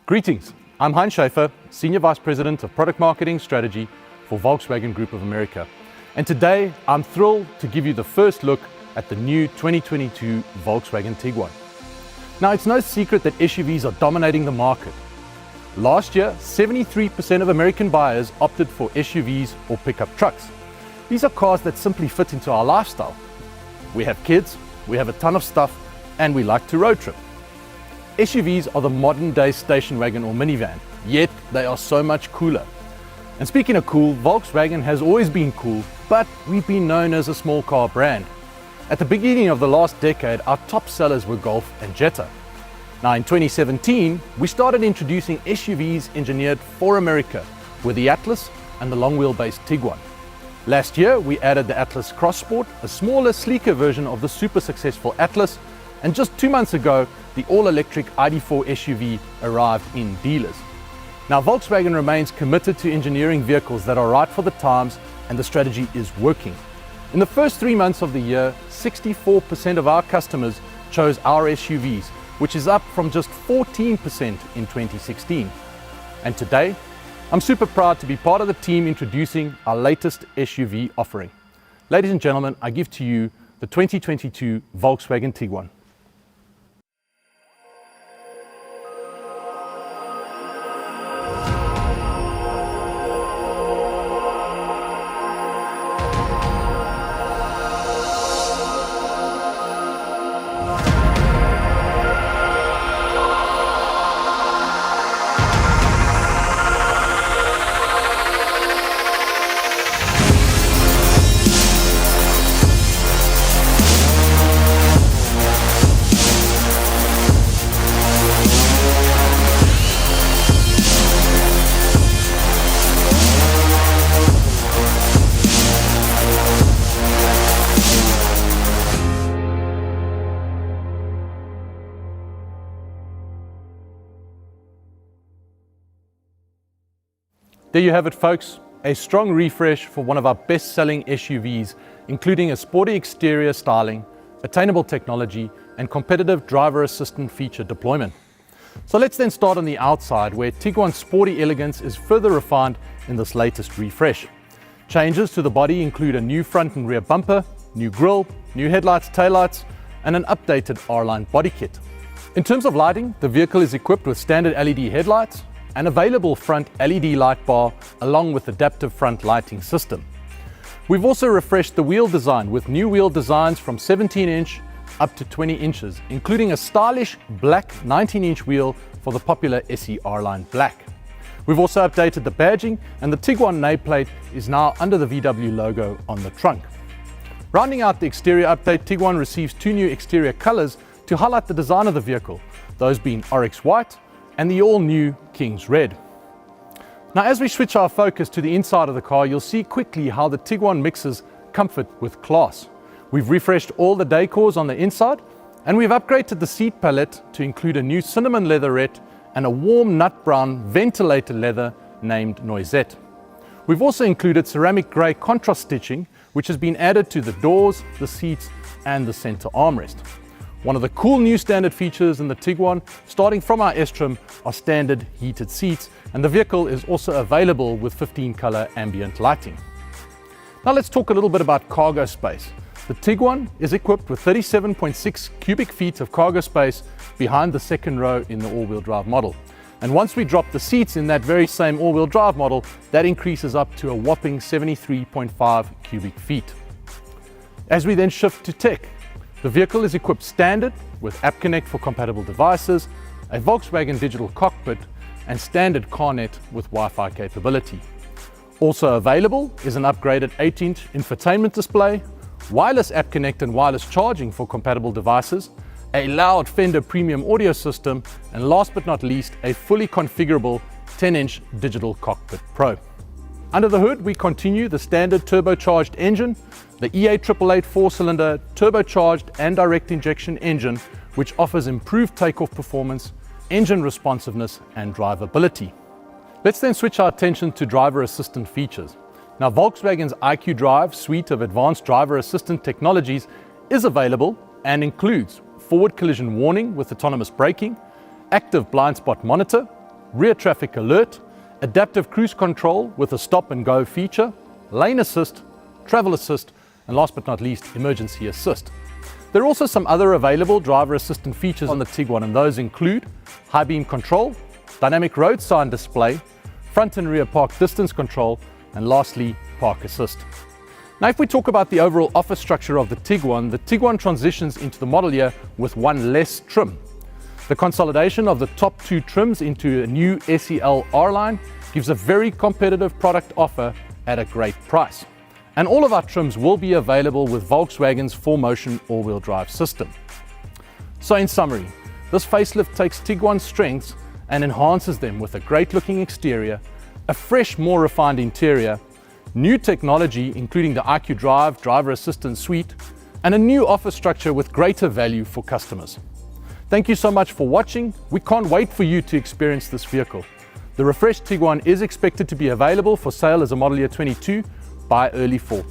Greetings, I'm Heinz Schaefer, Senior Vice President of Product Marketing Strategy for Volkswagen Group of America. And today, I'm thrilled to give you the first look at the new 2022 Volkswagen Tiguan. Now, it's no secret that SUVs are dominating the market. Last year, 73% of American buyers opted for SUVs or pickup trucks. These are cars that simply fit into our lifestyle. We have kids, we have a ton of stuff, and we like to road trip. SUVs are the modern day station wagon or minivan, yet they are so much cooler. And speaking of cool, Volkswagen has always been cool, but we've been known as a small car brand. At the beginning of the last decade, our top sellers were Golf and Jetta. Now in 2017, we started introducing SUVs engineered for America with the Atlas and the long wheelbase Tiguan. Last year, we added the Atlas Cross Sport, a smaller, sleeker version of the super successful Atlas, and just 2 months ago, the all-electric ID.4 SUV arrived in dealers. Now, Volkswagen remains committed to engineering vehicles that are right for the times, and the strategy is working. In the first 3 months of the year, 64% of our customers chose our SUVs, which is up from just 14% in 2016. And today, I'm super proud to be part of the team introducing our latest SUV offering. Ladies and gentlemen, I give to you the 2022 Volkswagen Tiguan. There you have it, folks, a strong refresh for one of our best-selling SUVs, including a sporty exterior styling, attainable technology, and competitive driver assistant feature deployment. So let's then start on the outside, where Tiguan's sporty elegance is further refined in this latest refresh. Changes to the body include a new front and rear bumper, new grille, new headlights, taillights, and an updated R-Line body kit. In terms of lighting, the vehicle is equipped with standard LED headlights, an available front LED light bar along with adaptive front lighting system. We've also refreshed the wheel design with new wheel designs from 17-inch up to 20 inches, including a stylish black 19-inch wheel for the popular SE R-Line Black. We've also updated the badging, and the Tiguan nameplate is now under the VW logo on the trunk. Rounding out the exterior update, Tiguan receives 2 new exterior colors to highlight the design of the vehicle, those being Oryx White and the all-new King's Red. Now, as we switch our focus to the inside of the car, you'll see quickly how the Tiguan mixes comfort with class. We've refreshed all the decors on the inside, and we've upgraded the seat palette to include a new cinnamon leatherette and a warm nut brown ventilated leather named Noisette. We've also included ceramic grey contrast stitching, which has been added to the doors, the seats, and the center armrest. One of the cool new standard features in the Tiguan, starting from our S-Trim, are standard heated seats, and the vehicle is also available with 15-color ambient lighting. Now let's talk a little bit about cargo space. The Tiguan is equipped with 37.6 cubic feet of cargo space behind the second row in the all-wheel drive model. And once we drop the seats in that very same all-wheel drive model, that increases up to a whopping 73.5 cubic feet. As we then shift to tech, the vehicle is equipped standard with App Connect for compatible devices, a Volkswagen digital cockpit, and standard CarNet with Wi-Fi capability. Also available is an upgraded 8-inch infotainment display, wireless App Connect and wireless charging for compatible devices, a loud Fender premium audio system, and last but not least, a fully configurable 10-inch digital cockpit pro. Under the hood, we continue the standard turbocharged engine, the E888 4-cylinder turbocharged and direct injection engine, which offers improved takeoff performance, engine responsiveness, and drivability. Let's then switch our attention to driver assistant features. Now, Volkswagen's IQ Drive suite of advanced driver assistant technologies is available and includes forward collision warning with autonomous braking, active blind spot monitor, rear traffic alert, adaptive cruise control with a stop and go feature, lane assist, travel assist, and last but not least, emergency assist. There are also some other available driver assistant features on the Tiguan, and those include high beam control, dynamic road sign display, front and rear park distance control, and lastly, park assist. Now, if we talk about the overall offer structure of the Tiguan transitions into the model year with one less trim. The consolidation of the top two trims into a new SEL R-Line gives a very competitive product offer at a great price. And all of our trims will be available with Volkswagen's 4Motion all-wheel drive system. So in summary, this facelift takes Tiguan's strengths and enhances them with a great-looking exterior, a fresh, more refined interior, new technology including the IQ Drive driver assistance suite, and a new offer structure with greater value for customers. Thank you so much for watching. We can't wait for you to experience this vehicle. The refreshed Tiguan is expected to be available for sale as a model year 22 by early fall.